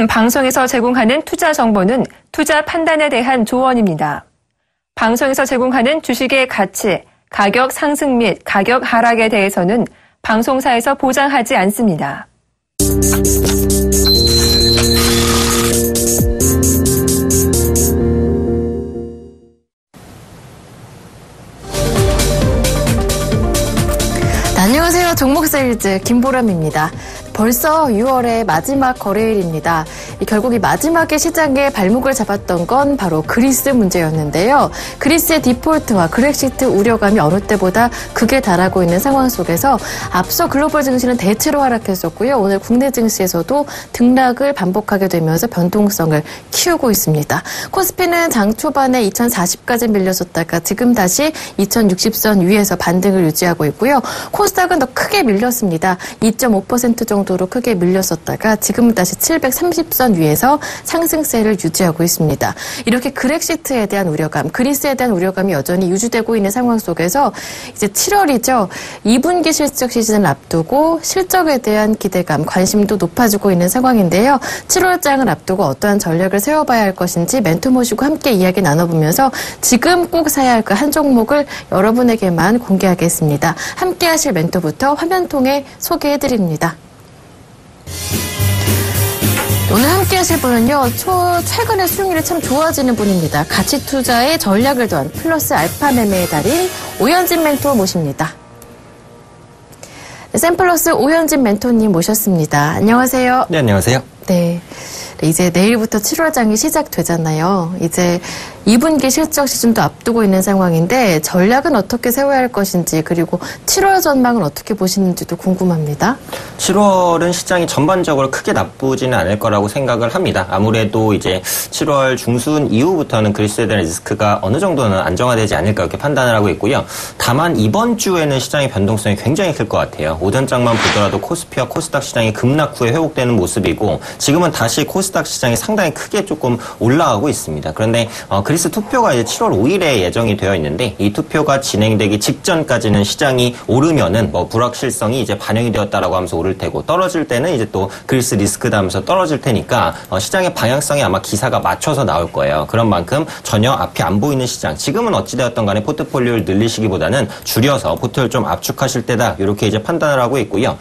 방송에서 제공하는 투자 정보는 투자 판단에 대한 조언입니다. 방송에서 제공하는 주식의 가치, 가격 상승 및 가격 하락에 대해서는 방송사에서 보장하지 않습니다. 안녕하세요. 종목세일즈 김보람입니다. 벌써 6월의 마지막 거래일입니다. 결국 이 마지막에 시장에 발목을 잡았던 건 바로 그리스 문제였는데요. 그리스의 디폴트와 그렉시트 우려감이 어느 때보다 극에 달하고 있는 상황 속에서 앞서 글로벌 증시는 대체로 하락했었고요. 오늘 국내 증시에서도 등락을 반복하게 되면서 변동성을 키우고 있습니다. 코스피는 장 초반에 2040까지 밀렸었다가 지금 다시 2060선 위에서 반등을 유지하고 있고요. 코스닥은 더 크게 밀렸습니다. 2.5% 정도로 크게 밀렸었다가 지금은 다시 730선 위에서 상승세를 유지하고 있습니다. 이렇게 그렉시트에 대한 우려감, 그리스에 대한 우려감이 여전히 유지되고 있는 상황 속에서 이제 7월이죠. 2분기 실적 시즌을 앞두고 실적에 대한 기대감, 관심도 높아지고 있는 상황인데요. 7월장을 앞두고 어떠한 전략을 세워봐야 할 것인지 멘토 모시고 함께 이야기 나눠보면서 지금 꼭 사야 할 그 한 종목을 여러분에게만 공개하겠습니다. 함께 하실 멘토부터 화면 통해 소개해드립니다. 오늘 함께 하실 분은요, 최근에 수익률이 참 좋아지는 분입니다. 가치 투자의 전략을 더한 플러스 알파 매매의 달인 오현진 멘토 모십니다. 네, 샘플러스 오현진 멘토님 모셨습니다. 안녕하세요. 네, 안녕하세요. 네. 이제 내일부터 7월장이 시작되잖아요. 이제 2분기 실적 시즌도 앞두고 있는 상황인데 전략은 어떻게 세워야 할 것인지 그리고 7월 전망은 어떻게 보시는지도 궁금합니다. 7월은 시장이 전반적으로 크게 나쁘지는 않을 거라고 생각을 합니다. 아무래도 이제 7월 중순 이후부터는 그리스에 대한 리스크가 어느 정도는 안정화되지 않을까 이렇게 판단을 하고 있고요. 다만 이번 주에는 시장의 변동성이 굉장히 클 것 같아요. 오전장만 보더라도 코스피와 코스닥 시장이 급락 후에 회복되는 모습이고 지금은 다시 코스닥 시장이 상당히 크게 조금 올라가고 있습니다. 그런데 그리스 투표가 이제 7월 5일에 예정이 되어 있는데 이 투표가 진행되기 직전까지는 시장이 오르면은 불확실성이 이제 반영이 되었다라고 하면서 오를 테고 떨어질 때는 이제 또 그리스 리스크다 하면서 떨어질 테니까 시장의 방향성이 아마 기사가 맞춰서 나올 거예요. 그런 만큼 전혀 앞이 안 보이는 시장. 지금은 어찌되었던 간에 포트폴리오를 늘리시기보다는 줄여서 포트를 좀 압축하실 때다. 이렇게 이제 판단을 하고 있고요.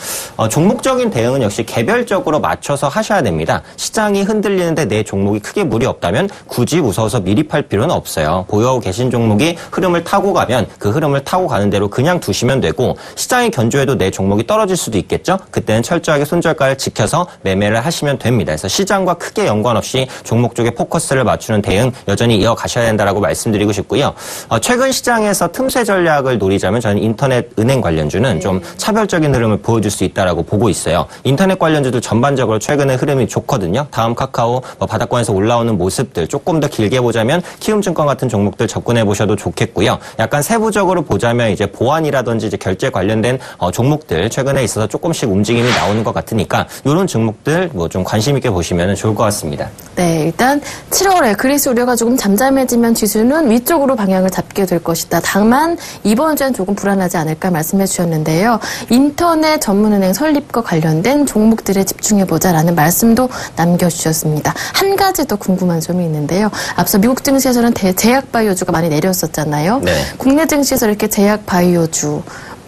종목적인 대응은 역시 개별적으로 맞춰서 하셔야 됩니다. 시장이 흔들리는데 내 종목이 크게 무리 없다면 굳이 무서워서 미립할 필요는 없어요. 보유하고 계신 종목이 흐름을 타고 가면 그 흐름을 타고 가는 대로 그냥 두시면 되고 시장이 견조해도 내 종목이 떨어질 수도 있겠죠? 그때는 철저하게 손절가를 지켜서 매매를 하시면 됩니다. 그래서 시장과 크게 연관없이 종목 쪽에 포커스를 맞추는 대응 여전히 이어가셔야 된다라고 말씀드리고 싶고요. 최근 시장에서 틈새 전략을 노리자면 저는 인터넷 은행 관련주는 좀 차별적인 흐름을 보여줄 수 있다라고 보고 있어요. 인터넷 관련주들 전반적으로 최근에 흐름이 좋거든요. 다음 카카오 바닥권에서 올라오는 모습들 조금 더 길게 보자면 키움증권 같은 종목들 접근해 보셔도 좋겠고요. 약간 세부적으로 보자면 이제 보안이라든지 이제 결제 관련된 종목들 최근에 있어서 조금씩 움직임이 나오는 것 같으니까 이런 종목들 좀 관심 있게 보시면 좋을 것 같습니다. 네, 일단 7월에 그리스 우려가 조금 잠잠해지면 지수는 위쪽으로 방향을 잡게 될 것이다. 다만 이번 주엔 조금 불안하지 않을까 말씀해 주셨는데요. 인터넷 전문은행 설립과 관련된 종목들에 집중해보자라는 말씀도 남겨주셨습니다. 한 가지 더 궁금한 점이 있는데요. 앞서 미국 증시에서는 제약바이오주가 많이 내렸었잖아요. 네. 국내 증시에서 이렇게 제약바이오주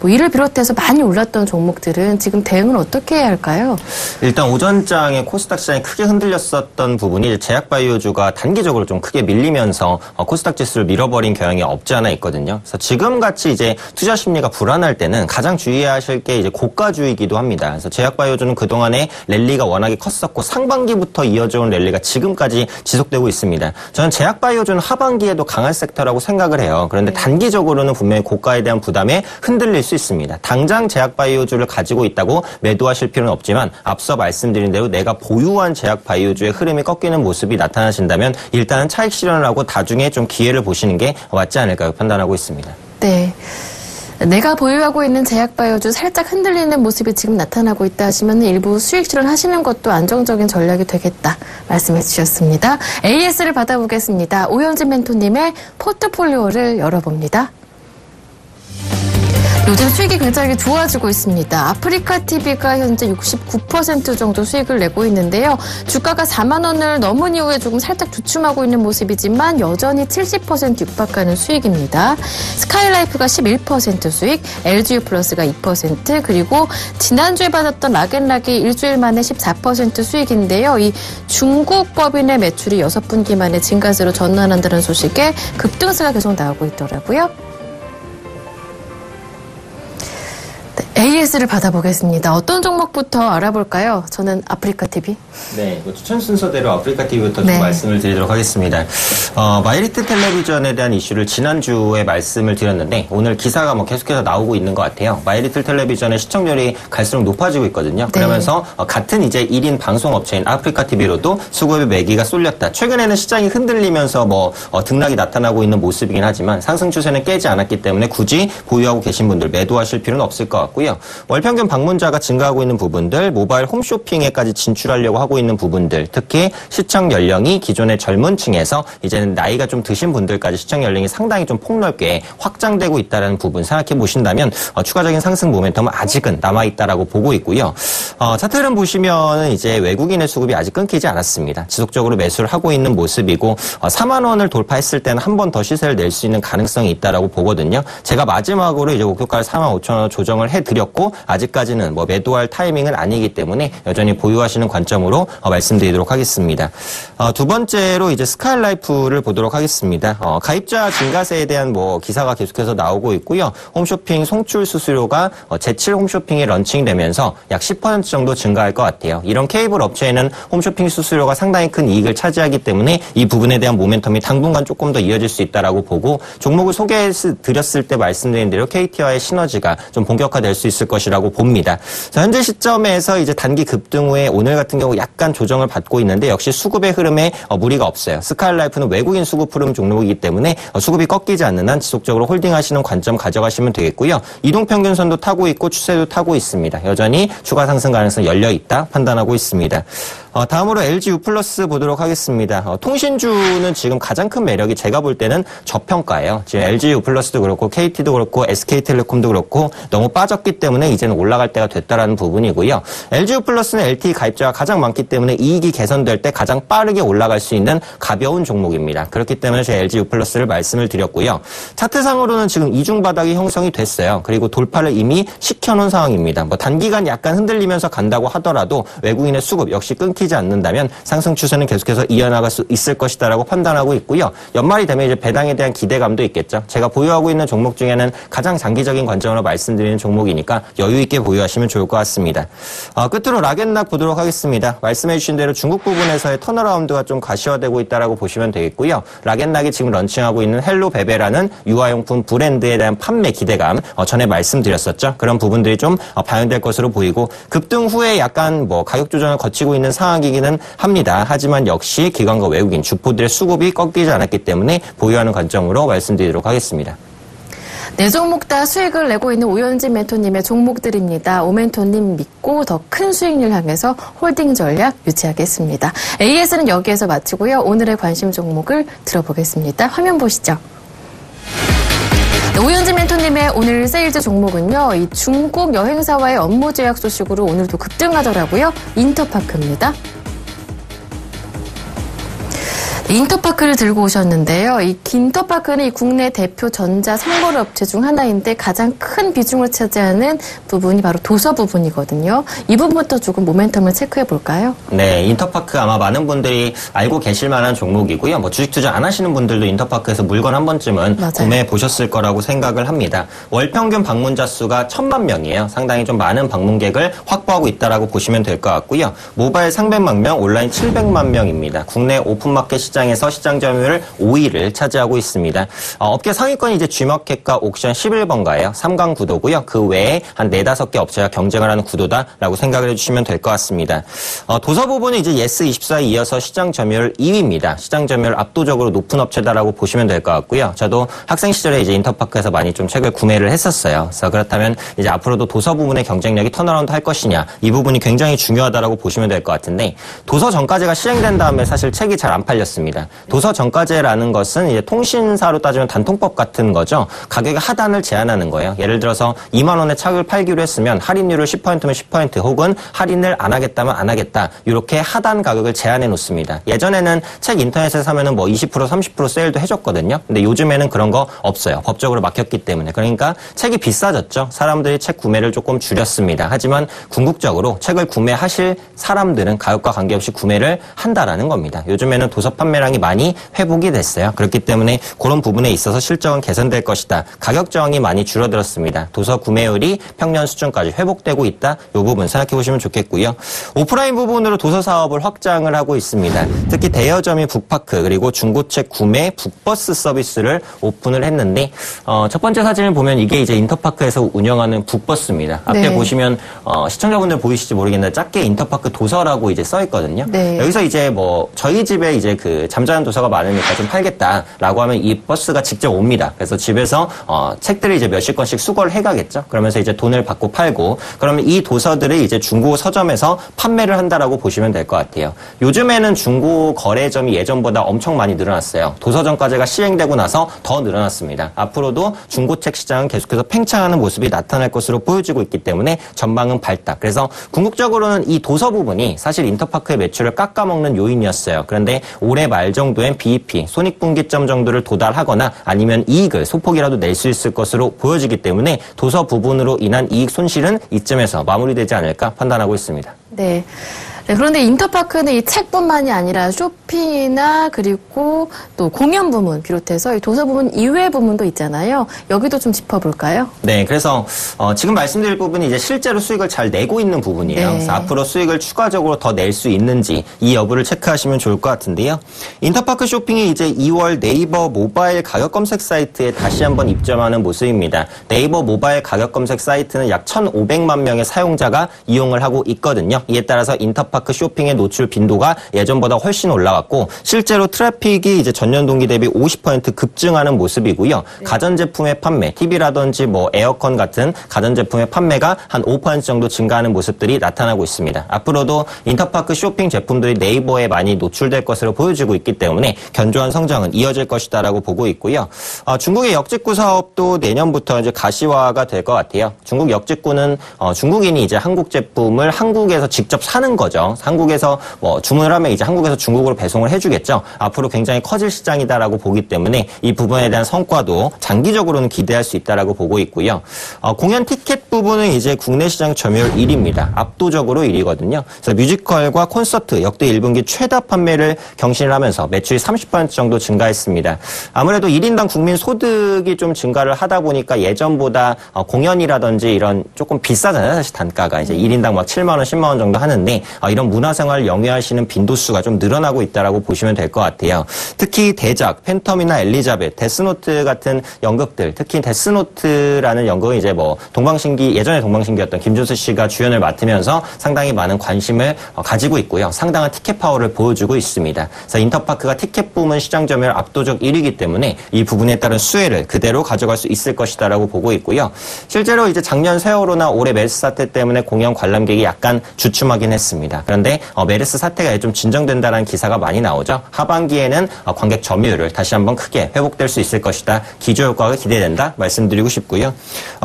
이를 비롯해서 많이 올랐던 종목들은 지금 대응을 어떻게 해야 할까요? 일단 오전장에 코스닥 시장이 크게 흔들렸었던 부분이 제약바이오주가 단기적으로 좀 크게 밀리면서 코스닥 지수를 밀어버린 경향이 없지 않아 있거든요. 그래서 지금같이 이제 투자 심리가 불안할 때는 가장 주의하실 게 이제 고가주이기도 합니다. 그래서 제약바이오주는 그동안에 랠리가 워낙에 컸었고 상반기부터 이어져온 랠리가 지금까지 지속되고 있습니다. 저는 제약바이오주는 하반기에도 강한 섹터라고 생각을 해요. 그런데 단기적으로는 분명히 고가에 대한 부담에 흔들릴 수 있습니다. 당장 제약바이오주를 가지고 있다고 매도하실 필요는 없지만 앞서 말씀드린 대로 내가 보유한 제약바이오주의 흐름이 꺾이는 모습이 나타나신다면 일단은 차익 실현을 하고 나중에 좀 기회를 보시는 게 맞지 않을까 판단하고 있습니다. 네. 내가 보유하고 있는 제약바이오주 살짝 흔들리는 모습이 지금 나타나고 있다 하시면 일부 수익 실현하시는 것도 안정적인 전략이 되겠다 말씀해 주셨습니다. AS를 받아보겠습니다. 오현진 멘토님의 포트폴리오를 열어봅니다. 요즘 수익이 굉장히 좋아지고 있습니다. 아프리카 TV가 현재 69% 정도 수익을 내고 있는데요. 주가가 4만 원을 넘은 이후에 조금 살짝 주춤하고 있는 모습이지만 여전히 70% 육박하는 수익입니다. 스카이라이프가 11% 수익, LG유플러스가 2%, 그리고 지난주에 받았던 락앤락이 일주일 만에 14% 수익인데요. 이 중국 법인의 매출이 6분기 만에 증가세로 전환한다는 소식에 급등세가 계속 나오고 있더라고요. AS를 받아보겠습니다. 어떤 종목부터 알아볼까요? 저는 아프리카 TV. 네, 추천 순서대로 아프리카 TV부터 좀 말씀을 드리도록 하겠습니다. 마이리트 텔레비전에 대한 이슈를 지난주에 말씀을 드렸는데 오늘 기사가 계속해서 나오고 있는 것 같아요. 마이리트 텔레비전의 시청률이 갈수록 높아지고 있거든요. 그러면서 같은 이제 1인 방송업체인 아프리카 TV로도 수급의 매기가 쏠렸다. 최근에는 시장이 흔들리면서 등락이 나타나고 있는 모습이긴 하지만 상승 추세는 깨지 않았기 때문에 굳이 보유하고 계신 분들 매도하실 필요는 없을 것 같고요. 월평균 방문자가 증가하고 있는 부분들, 모바일 홈쇼핑에까지 진출하려고 하고 있는 부분들, 특히 시청 연령이 기존의 젊은 층에서 이제는 나이가 좀 드신 분들까지 시청 연령이 상당히 좀 폭넓게 확장되고 있다는 부분 생각해 보신다면 추가적인 상승 모멘텀은 아직은 남아있다라고 보고 있고요. 차트 흐름 보시면은 이제 외국인의 수급이 아직 끊기지 않았습니다. 지속적으로 매수를 하고 있는 모습이고 4만 원을 돌파했을 때는 한 번 더 시세를 낼 수 있는 가능성이 있다라고 보거든요. 제가 마지막으로 이제 목표가를 4만 5천 원 조정을 해드렸고 아직까지는 매도할 타이밍은 아니기 때문에 여전히 보유하시는 관점으로 말씀드리도록 하겠습니다. 두 번째로 이제 스카이라이프를 보도록 하겠습니다. 가입자 증가세에 대한 기사가 계속해서 나오고 있고요. 홈쇼핑 송출 수수료가 제7 홈쇼핑이 런칭되면서 약 10% 정도 증가할 것 같아요. 이런 케이블 업체에는 홈쇼핑 수수료가 상당히 큰 이익을 차지하기 때문에 이 부분에 대한 모멘텀이 당분간 조금 더 이어질 수 있다라고 보고 종목을 소개해드렸을 때 말씀드린 대로 KT와의 시너지가 좀 본격화될 수 있을 것이라고 봅니다. 현재 시점에서 이제 단기 급등 후에 오늘 같은 경우 약간 조정을 받고 있는데 역시 수급의 흐름에 무리가 없어요. 스카이라이프는 외국인 수급 흐름 종목이기 때문에 수급이 꺾이지 않는 한 지속적으로 홀딩하시는 관점 가져가시면 되겠고요. 이동평균선도 타고 있고 추세도 타고 있습니다. 여전히 추가 상승 가능성 열려있다 판단하고 있습니다. 다음으로 LG유플러스 보도록 하겠습니다. 통신주는 지금 가장 큰 매력이 제가 볼 때는 저평가예요. 지금 LG유플러스도 그렇고 KT도 그렇고 SK텔레콤도 그렇고 너무 빠졌기 때문에 이제는 올라갈 때가 됐다라는 부분이고요. LG유플러스는 LTE 가입자가 가장 많기 때문에 이익이 개선될 때 가장 빠르게 올라갈 수 있는 가벼운 종목입니다. 그렇기 때문에 제가 LG유플러스를 말씀을 드렸고요. 차트상으로는 지금 이중 바닥이 형성이 됐어요. 그리고 돌파를 이미 시켜놓은 상황입니다. 단기간 약간 흔들리면서 간다고 하더라도 외국인의 수급 역시 끊기지 않는다면 상승 추세는 계속해서 이어나갈 수 있을 것이다라고 판단하고 있고요. 연말이 되면 이제 배당에 대한 기대감도 있겠죠. 제가 보유하고 있는 종목 중에는 가장 장기적인 관점으로 말씀드리는 종목이니까 여유 있게 보유하시면 좋을 것 같습니다. 끝으로 락앤락 보도록 하겠습니다. 말씀해 주신 대로 중국 부분에서의 턴어라운드가 좀 가시화되고 있다라고 보시면 되겠고요. 락앤락이 지금 런칭하고 있는 헬로베베라는 유아용품 브랜드에 대한 판매 기대감 전에 말씀드렸었죠. 그런 부분들이 좀 반영될 것으로 보이고 급등 후에 약간 가격 조정을 거치고 있는 상황이기는 합니다. 하지만 역시 기관과 외국인 주포들의 수급이 꺾이지 않았기 때문에 보유하는 관점으로 말씀드리도록 하겠습니다. 네 종목 다 수익을 내고 있는 오현진 멘토님의 종목들입니다. 오멘토님 믿고 더 큰 수익률 향해서 홀딩 전략 유지하겠습니다. AS는 여기에서 마치고요. 오늘의 관심 종목을 들어보겠습니다. 화면 보시죠. 오현진 멘토님의 오늘 세일즈 종목은요. 이 중국 여행사와의 업무 제약 소식으로 오늘도 급등하더라고요. 인터파크입니다. 인터파크를 들고 오셨는데요. 이 인터파크는 이 국내 대표 전자 선물 업체 중 하나인데 가장 큰 비중을 차지하는 부분이 바로 도서 부분이거든요. 이 부분부터 조금 모멘텀을 체크해 볼까요? 네, 인터파크 아마 많은 분들이 알고 계실 만한 종목이고요. 주식 투자 안 하시는 분들도 인터파크에서 물건 한 번쯤은 구매해 보셨을 거라고 생각을 합니다. 월 평균 방문자 수가 1,000만 명이에요. 상당히 좀 많은 방문객을 확보하고 있다라고 보시면 될 것 같고요. 모바일 300만 명, 온라인 700만 명입니다. 국내 오픈마켓 시장에서 시장 점유율 5위를 차지하고 있습니다. 업계 상위권이 이제 G마켓과 옥션 11번가예요. 3강 구도고요. 그 외에 한 4-5개 업체가 경쟁을 하는 구도다라고 생각을 해주시면 될 것 같습니다. 도서 부분은 이제 예스24에 이어서 시장 점유율 2위입니다. 시장 점유율 압도적으로 높은 업체다라고 보시면 될 것 같고요. 저도 학생 시절에 이제 인터파크에서 많이 좀 책을 구매를 했었어요. 그래서 그렇다면 이제 앞으로도 도서 부분의 경쟁력이 턴어라운드 할 것이냐 이 부분이 굉장히 중요하다라고 보시면 될 것 같은데 도서 전까지가 시행된 다음에 사실 책이 잘 안 팔렸습니다. 있습니다. 도서 정가제라는 것은 이제 통신사로 따지면 단통법 같은 거죠. 가격의 하단을 제한하는 거예요. 예를 들어서 2만 원에 책을 팔기로 했으면 할인율을 10%면 10% 혹은 할인을 안 하겠다면 안 하겠다. 이렇게 하단 가격을 제한해 놓습니다. 예전에는 책 인터넷에서 사면은 뭐 20% 30% 세일도 해줬거든요. 근데 요즘에는 그런 거 없어요. 법적으로 막혔기 때문에. 그러니까 책이 비싸졌죠. 사람들이 책 구매를 조금 줄였습니다. 하지만 궁극적으로 책을 구매하실 사람들은 가격과 관계없이 구매를 한다라는 겁니다. 요즘에는 도서 판매량이 많이 회복이 됐어요. 그렇기 때문에 그런 부분에 있어서 실적은 개선될 것이다. 가격 저항이 많이 줄어들었습니다. 도서 구매율이 평년 수준까지 회복되고 있다. 이 부분 생각해 보시면 좋겠고요. 오프라인 부분으로 도서 사업을 확장을 하고 있습니다. 특히 대여점인 북파크 그리고 중고책 구매 북버스 서비스를 오픈을 했는데 첫 번째 사진을 보면 이게 이제 인터파크에서 운영하는 북버스입니다. 앞에 네. 보시면 시청자분들 보이실지 모르겠는데 작게 인터파크 도서라고 이제 써 있거든요. 네. 여기서 이제 뭐 저희 집에 이제 그 잠자는 도서가 많으니까 좀 팔겠다라고 하면 이 버스가 직접 옵니다. 그래서 집에서 책들을 이제 몇십 권씩 수거를 해가겠죠. 그러면서 이제 돈을 받고 팔고 그러면 이 도서들을 이제 중고 서점에서 판매를 한다라고 보시면 될 것 같아요. 요즘에는 중고 거래점이 예전보다 엄청 많이 늘어났어요. 도서정가제가 시행되고 나서 더 늘어났습니다. 앞으로도 중고책 시장은 계속해서 팽창하는 모습이 나타날 것으로 보여지고 있기 때문에 전망은 밝다. 그래서 궁극적으로는 이 도서 부분이 사실 인터파크의 매출을 깎아먹는 요인이었어요. 그런데 올해 말 정도엔 BEP, 손익분기점 정도를 도달하거나 아니면 이익을 소폭이라도 낼 수 있을 것으로 보여지기 때문에 도서 부분으로 인한 이익 손실은 이쯤에서 마무리되지 않을까 판단하고 있습니다. 네. 네, 그런데 인터파크는 이 책뿐만이 아니라 쇼핑이나 그리고 또 공연 부문 비롯해서 이 도서 부문 이외의 부문도 있잖아요. 여기도 좀 짚어볼까요? 네, 그래서 지금 말씀드릴 부분이 이제 실제로 수익을 잘 내고 있는 부분이에요. 네. 그래서 앞으로 수익을 추가적으로 더 낼 수 있는지 이 여부를 체크하시면 좋을 것 같은데요. 인터파크 쇼핑이 이제 2월 네이버 모바일 가격 검색 사이트에 다시 한번 입점하는 모습입니다. 네이버 모바일 가격 검색 사이트는 약 1,500만 명의 사용자가 이용을 하고 있거든요. 이에 따라서 인터파크 쇼핑의 노출 빈도가 예전보다 훨씬 올라왔고 실제로 트래픽이 이제 전년 동기 대비 50% 급증하는 모습이고요. 네. 가전제품의 판매, TV라든지 뭐 에어컨 같은 가전제품의 판매가 한 5% 정도 증가하는 모습들이 나타나고 있습니다. 앞으로도 인터파크 쇼핑 제품들이 네이버에 많이 노출될 것으로 보여지고 있기 때문에 견조한 성장은 이어질 것이다라고 보고 있고요. 중국의 역직구 사업도 내년부터 이제 가시화가 될 것 같아요. 중국 역직구는 중국인이 이제 한국 제품을 한국에서 직접 사는 거죠. 한국에서 뭐 주문을 하면 이제 한국에서 중국으로 배송을 해주겠죠. 앞으로 굉장히 커질 시장이다라고 보기 때문에 이 부분에 대한 성과도 장기적으로는 기대할 수 있다라고 보고 있고요. 공연 티켓 부분은 이제 국내 시장 점유율 1위입니다. 압도적으로 1위거든요. 그래서 뮤지컬과 콘서트 역대 1분기 최다 판매를 경신을 하면서 매출이 30% 정도 증가했습니다. 아무래도 1인당 국민 소득이 좀 증가를 하다 보니까 예전보다 공연이라든지 이런 조금 비싸잖아요. 사실 단가가 이제 1인당 막 7만 원, 10만 원 정도 하는데 이런 문화생활을 영위하시는 빈도수가 좀 늘어나고 있다라고 보시면 될 것 같아요. 특히 대작, 팬텀이나 엘리자벳, 데스노트 같은 연극들, 특히 데스노트라는 연극은 이제 뭐 예전에 동방신기였던 김준수 씨가 주연을 맡으면서 상당히 많은 관심을 가지고 있고요. 상당한 티켓 파워를 보여주고 있습니다. 그래서 인터파크가 티켓 부문 시장 점유율 압도적 1위이기 때문에 이 부분에 따른 수혜를 그대로 가져갈 수 있을 것이다라고 보고 있고요. 실제로 이제 작년 세월호나 올해 메르스 사태 때문에 공연 관람객이 약간 주춤하긴 했습니다. 그런데 메르스 사태가 좀 진정된다는 기사가 많이 나오죠. 하반기에는 관객 점유율을 다시 한번 크게 회복될 수 있을 것이다. 기저효과가 기대된다 말씀드리고 싶고요.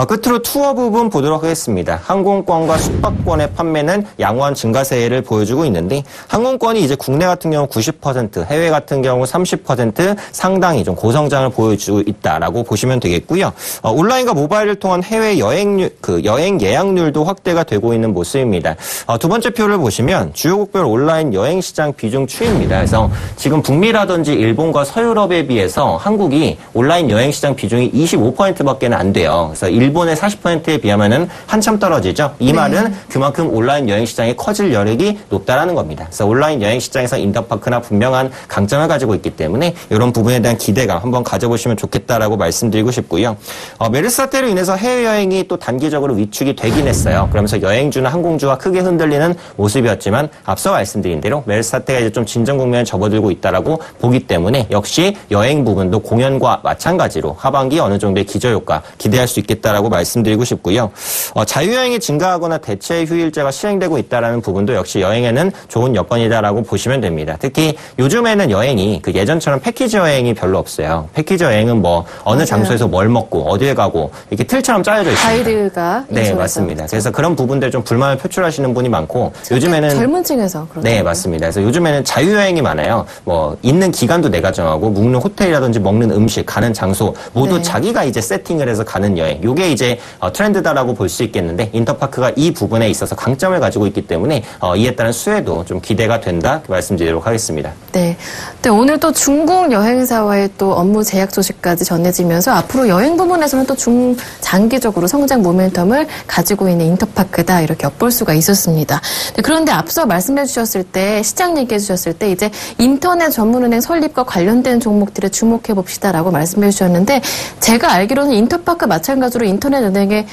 끝으로 투어 부분 보도록 하겠습니다. 항공권과 숙박권의 판매는 양호한 증가세를 보여주고 있는데 항공권이 이제 국내 같은 경우 90%, 해외 같은 경우 30% 상당히 좀 고성장을 보여주고 있다라고 보시면 되겠고요. 온라인과 모바일을 통한 해외 여행 예약률도 확대가 되고 있는 모습입니다. 두 번째 표를 보시면 주요국별 온라인 여행 시장 비중 추이입니다. 그래서 지금 북미라든지 일본과 서유럽에 비해서 한국이 온라인 여행 시장 비중이 25%밖에 안 돼요. 그래서 일본의 40%에 비하면은 한참 떨어지죠. 이 말은 그만큼 온라인 여행 시장이 커질 여력이 높다라는 겁니다. 그래서 온라인 여행 시장에서 인터파크나 분명한 강점을 가지고 있기 때문에 이런 부분에 대한 기대감 한번 가져보시면 좋겠다라고 말씀드리고 싶고요. 메르스 사태로 인해서 해외여행이 또 단기적으로 위축이 되긴 했어요. 그러면서 여행주나 항공주가 크게 흔들리는 모습이었죠. 부분이었지만 앞서 말씀드린 대로 메르스 사태가 이제 좀 진정 국면에 접어들고 있다라고 보기 때문에 역시 여행 부분도 공연과 마찬가지로 하반기 어느 정도의 기저효과 기대할 수 있겠다라고 말씀드리고 싶고요. 자유여행이 증가하거나 대체 휴일제가 시행되고 있다라는 부분도 역시 여행에는 좋은 여건이다라고 보시면 됩니다. 특히 요즘에는 여행이 그 예전처럼 패키지 여행이 별로 없어요. 패키지 여행은 뭐 어느 장소에서 뭘 먹고 어디에 가고 이렇게 틀처럼 짜여져 있습니다. 가이드가 네, 맞습니다. 그렇죠. 그래서 그런 부분들 좀 불만을 표출하시는 분이 많고 요즘에는 젊은 층에서 그렇죠. 네, 맞습니다. 그래서 요즘에는 자유여행이 많아요. 뭐 있는 기간도 내가 정하고 묵는 호텔이라든지 먹는 음식, 가는 장소 모두 자기가 이제 세팅을 해서 가는 여행. 요게 이제 트렌드다라고 볼 수 있겠는데 인터파크가 이 부분에 있어서 강점을 가지고 있기 때문에 이에 따른 수혜도 좀 기대가 된다 말씀드리도록 하겠습니다. 네. 네, 오늘 또 중국 여행사와의 또 업무 제약 소식까지 전해지면서 앞으로 여행 부분에서는 또 중장기적으로 성장 모멘텀을 가지고 있는 인터파크다 이렇게 엿볼 수가 있었습니다. 네, 그런데 앞서 말씀해 주셨을 때 시장 얘기해 주셨을 때 이제 인터넷 전문은행 설립과 관련된 종목들에 주목해 봅시다라고 말씀해 주셨는데 제가 알기로는 인터파크 마찬가지로 인터넷 은행에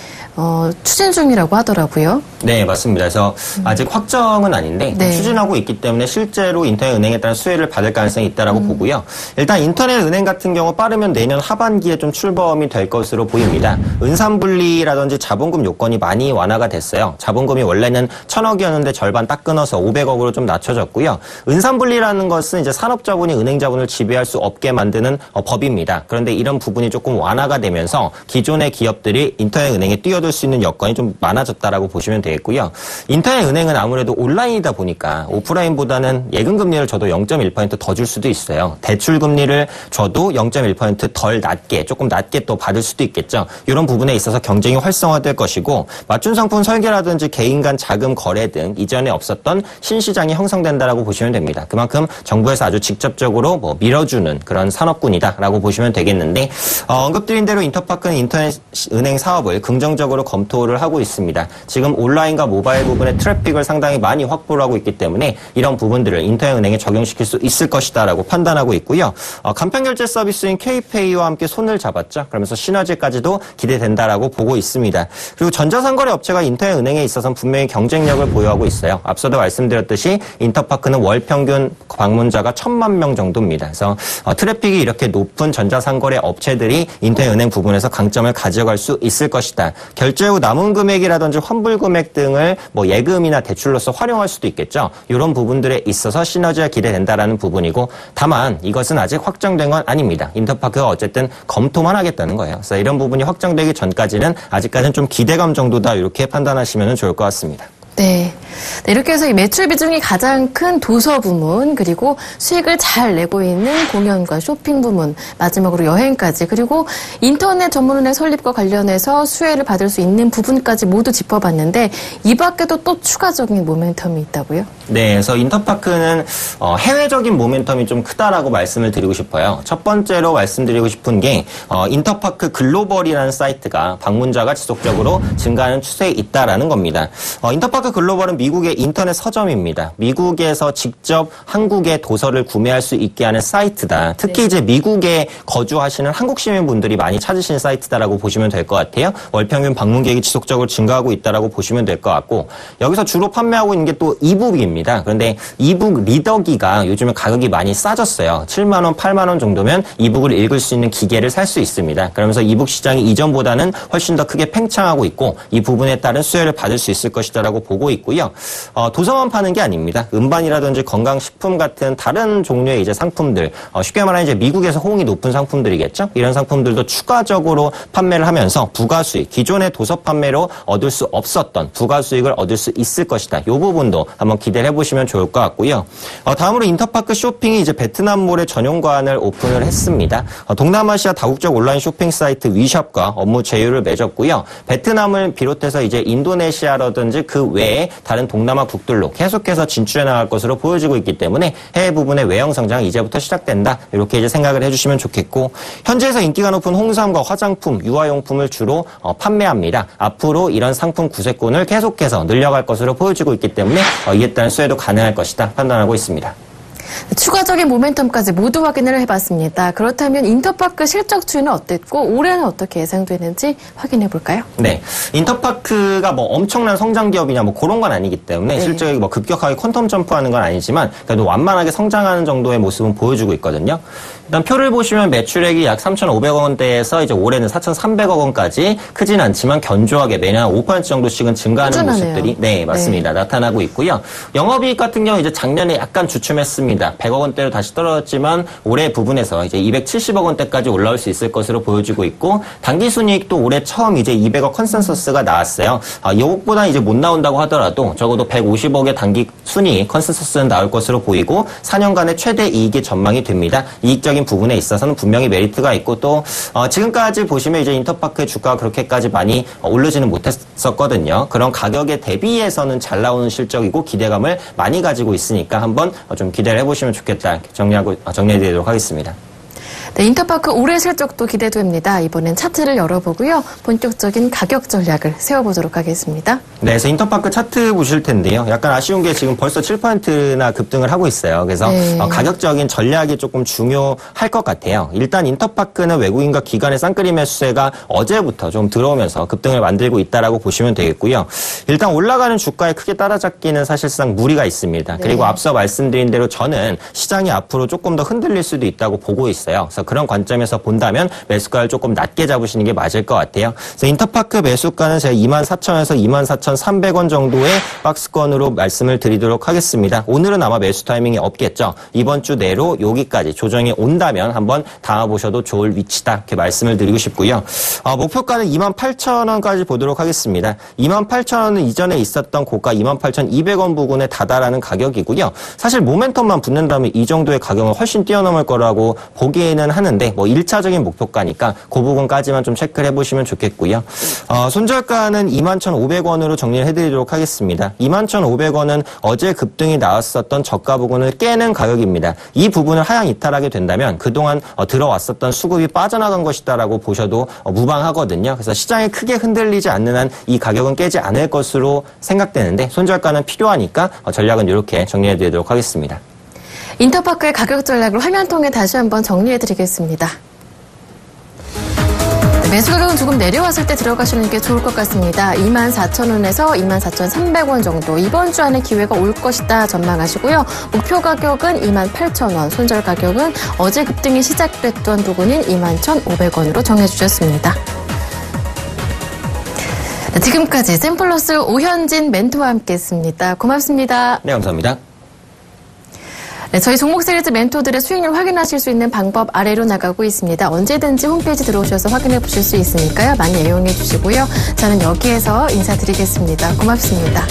추진 중이라고 하더라고요. 네, 맞습니다. 그래서 아직 확정은 아닌데 추진하고 있기 때문에 실제로 인터넷 은행에 따른 수혜를 받을 가능성이 있다라고 보고요. 일단 인터넷 은행 같은 경우 빠르면 내년 하반기에 좀 출범이 될 것으로 보입니다. 은산분리라든지 자본금 요건이 많이 완화가 됐어요. 자본금이 원래는 1,000억이었는데 절반 딱 끊어서 500억으로 좀 낮춰졌고요. 은산분리라는 것은 이제 산업자본이 은행자본을 지배할 수 없게 만드는 법입니다. 그런데 이런 부분이 조금 완화가 되면서 기존의 기업들이 인터넷 은행에 뛰어들 수 있는 여건이 좀 많아졌다라고 보시면 되겠고요. 인터넷 은행은 아무래도 온라인이다 보니까 오프라인보다는 예금 금리를 줘도 0.1% 더 줄 수도 있어요. 대출 금리를 줘도 0.1% 덜 낮게 조금 낮게 또 받을 수도 있겠죠. 이런 부분에 있어서 경쟁이 활성화될 것이고 맞춤 상품 설계라든지 개인 간 자금 거래 등 이전에 없었던 신시장이 형성된다라고 보시면 됩니다. 그만큼 정부에서 아주 직접적으로 뭐 밀어주는 그런 산업군이다라고 보시면 되겠는데 언급드린 대로 인터파크는 인터넷 은행 사업을 긍정적으로 검토를 하고 있습니다. 지금 온라인과 모바일 부분의 트래픽을 상당히 많이 확보를 하고 있기 때문에 이런 부분들을 인터넷 은행에 적용시킬 수 있을 것이다라고 판단하고 있고요. 간편결제 서비스인 K페이와 함께 손을 잡았죠. 그러면서 시너지까지도 기대된다라고 보고 있습니다. 그리고 전자상거래 업체가 인터넷 은행에 있어서는 분명히 경쟁력을 보유하고 있어요. 앞서도 말씀드렸듯이 인터파크는 월 평균 방문자가 1,000만 명 정도입니다. 그래서 트래픽이 이렇게 높은 전자상거래 업체들이 인터넷 은행 부분에서 강점을 가져갈 수 있을 것이다. 결제 후 남은 금액이라든지 환불 금액 등을 뭐 예금이나 대출로서 활용할 수도 있겠죠. 이런 부분들에 있어서 시너지가 기대된다라는 부분이고 다만 이것은 아직 확정된 건 아닙니다. 인터파크가 어쨌든 검토만 하겠다는 거예요. 그래서 이런 부분이 확정되기 전까지는 아직까지는 좀 기대감 정도다 이렇게 판단하시면 좋을 것 같습니다. 네. 이렇게 해서 이 매출 비중이 가장 큰 도서 부문, 그리고 수익을 잘 내고 있는 공연과 쇼핑 부문, 마지막으로 여행까지, 그리고 인터넷 전문은행 설립과 관련해서 수혜를 받을 수 있는 부분까지 모두 짚어봤는데 이 밖에도 또 추가적인 모멘텀이 있다고요? 네, 그래서 인터파크는 해외적인 모멘텀이 좀 크다라고 말씀을 드리고 싶어요. 첫 번째로 말씀드리고 싶은 게 인터파크 글로벌이라는 사이트가 방문자가 지속적으로 증가하는 추세에 있다라는 겁니다. 인터파크 글로벌은 미국의 인터넷 서점입니다. 미국에서 직접 한국의 도서를 구매할 수 있게 하는 사이트다. 특히 이제 미국에 거주하시는 한국 시민분들이 많이 찾으시는 사이트다라고 보시면 될 것 같아요. 월평균 방문객이 지속적으로 증가하고 있다라고 보시면 될 것 같고 여기서 주로 판매하고 있는 게 또 이북입니다. 그런데 이북 리더기가 요즘에 가격이 많이 싸졌어요. 7만 원, 8만 원 정도면 이북을 읽을 수 있는 기계를 살 수 있습니다. 그러면서 이북 시장이 이전보다는 훨씬 더 크게 팽창하고 있고 이 부분에 따른 수혜를 받을 수 있을 것이다라고 보고 있고요. 도서만 파는 게 아닙니다. 음반이라든지 건강식품 같은 다른 종류의 이제 상품들, 쉽게 말하면 이제 미국에서 호응이 높은 상품들이겠죠. 이런 상품들도 추가적으로 판매를 하면서 부가 수익, 기존의 도서 판매로 얻을 수 없었던 부가 수익을 얻을 수 있을 것이다. 이 부분도 한번 기대를 해보시면 좋을 것 같고요. 다음으로 인터파크 쇼핑이 이제 베트남몰에 전용 관을 오픈을 했습니다. 동남아시아 다국적 온라인 쇼핑 사이트 위샵과 업무 제휴를 맺었고요. 베트남을 비롯해서 이제 인도네시아라든지 그 외에 다른 동남아 국들로 계속해서 진출해 나갈 것으로 보여지고 있기 때문에 해외 부분의 외형 성장이 이제부터 시작된다. 이렇게 이제 생각을 해주시면 좋겠고 현지에서 인기가 높은 홍삼과 화장품, 유아용품을 주로 판매합니다. 앞으로 이런 상품 구세권을 계속해서 늘려갈 것으로 보여지고 있기 때문에 이에 따른 수혜도 가능할 것이다 판단하고 있습니다. 추가적인 모멘텀까지 모두 확인을 해봤습니다. 그렇다면 인터파크 실적 추이는 어땠고 올해는 어떻게 예상되는지 확인해 볼까요? 네, 인터파크가 뭐 엄청난 성장 기업이냐 뭐 그런 건 아니기 때문에 실적이 뭐 급격하게 퀀텀 점프하는 건 아니지만 그래도 완만하게 성장하는 정도의 모습은 보여주고 있거든요. 일단 표를 보시면 매출액이 약 3,500억 원대에서 이제 올해는 4,300억 원까지 크진 않지만 견조하게 매년 5% 정도씩은 증가하는 꾸준하네요. 모습들이 네, 맞습니다. 나타나고 있고요. 영업이익 같은 경우 이제 작년에 약간 주춤했습니다. 100억 원대로 다시 떨어졌지만 올해 부분에서 이제 270억 원대까지 올라올 수 있을 것으로 보여지고 있고 당기순이익도 올해 처음 이제 200억 컨센서스가 나왔어요. 이것보다 이제 못 나온다고 하더라도 적어도 150억의 당기순이익 컨센서스는 나올 것으로 보이고 4년간의 최대 이익이 전망이 됩니다. 이익적인 부분에 있어서는 분명히 메리트가 있고 또 지금까지 보시면 이제 인터파크의 주가가 그렇게까지 많이 오르지는 못했었거든요. 그런 가격에 대비해서는 잘 나오는 실적이고 기대감을 많이 가지고 있으니까 한번 좀 기대를 해보시면 좋겠다. 정리해드리도록 하겠습니다. 네, 인터파크 올해 실적도 기대됩니다. 이번엔 차트를 열어보고요. 본격적인 가격 전략을 세워보도록 하겠습니다. 네, 그래서 인터파크 차트 보실 텐데요. 약간 아쉬운 게 지금 벌써 7%나 급등을 하고 있어요. 그래서 가격적인 전략이 조금 중요할 것 같아요. 일단 인터파크는 외국인과 기관의 쌍끌이 매수세가 어제부터 좀 들어오면서 급등을 만들고 있다라고 보시면 되겠고요. 일단 올라가는 주가에 크게 따라잡기는 사실상 무리가 있습니다. 그리고 앞서 말씀드린 대로 저는 시장이 앞으로 조금 더 흔들릴 수도 있다고 보고 있어요. 그래서 그런 관점에서 본다면 매수가를 조금 낮게 잡으시는 게 맞을 것 같아요. 그래서 인터파크 매수가는 제가 24,000원에서 24,300원 정도의 박스권으로 말씀을 드리도록 하겠습니다. 오늘은 아마 매수 타이밍이 없겠죠. 이번 주 내로 여기까지 조정이 온다면 한번 담아보셔도 좋을 위치다. 이렇게 말씀을 드리고 싶고요. 목표가는 28,000원까지 보도록 하겠습니다. 28,000원은 이전에 있었던 고가 28,200원 부근에 다다라는 가격이고요. 사실 모멘텀만 붙는다면 이 정도의 가격은 훨씬 뛰어넘을 거라고 보기에는 하는데 뭐 1차적인 목표가니까 그 부분까지만 좀 체크를 해보시면 좋겠고요. 손절가는 21,500원으로 정리를 해드리도록 하겠습니다. 21,500원은 어제 급등이 나왔었던 저가 부분을 깨는 가격입니다. 이 부분을 하향 이탈하게 된다면 그동안 들어왔었던 수급이 빠져나간 것이다라고 보셔도 무방하거든요. 그래서 시장이 크게 흔들리지 않는 한 이 가격은 깨지 않을 것으로 생각되는데 손절가는 필요하니까 전략은 이렇게 정리해드리도록 하겠습니다. 인터파크의 가격 전략을 화면 통해 다시 한번 정리해드리겠습니다. 매수 가격은 조금 내려왔을 때 들어가시는 게 좋을 것 같습니다. 24,000원에서 24,300원 정도 이번 주 안에 기회가 올 것이다 전망하시고요. 목표 가격은 28,000원, 손절 가격은 어제 급등이 시작됐던 부분인 21,500원으로 정해주셨습니다. 지금까지 샘플러스 오현진 멘토와 함께했습니다. 고맙습니다. 네, 감사합니다. 네, 저희 종목 시리즈 멘토들의 수익률 확인하실 수 있는 방법 아래로 나가고 있습니다. 언제든지 홈페이지 들어오셔서 확인해 보실 수 있으니까요. 많이 애용해 주시고요. 저는 여기에서 인사드리겠습니다. 고맙습니다.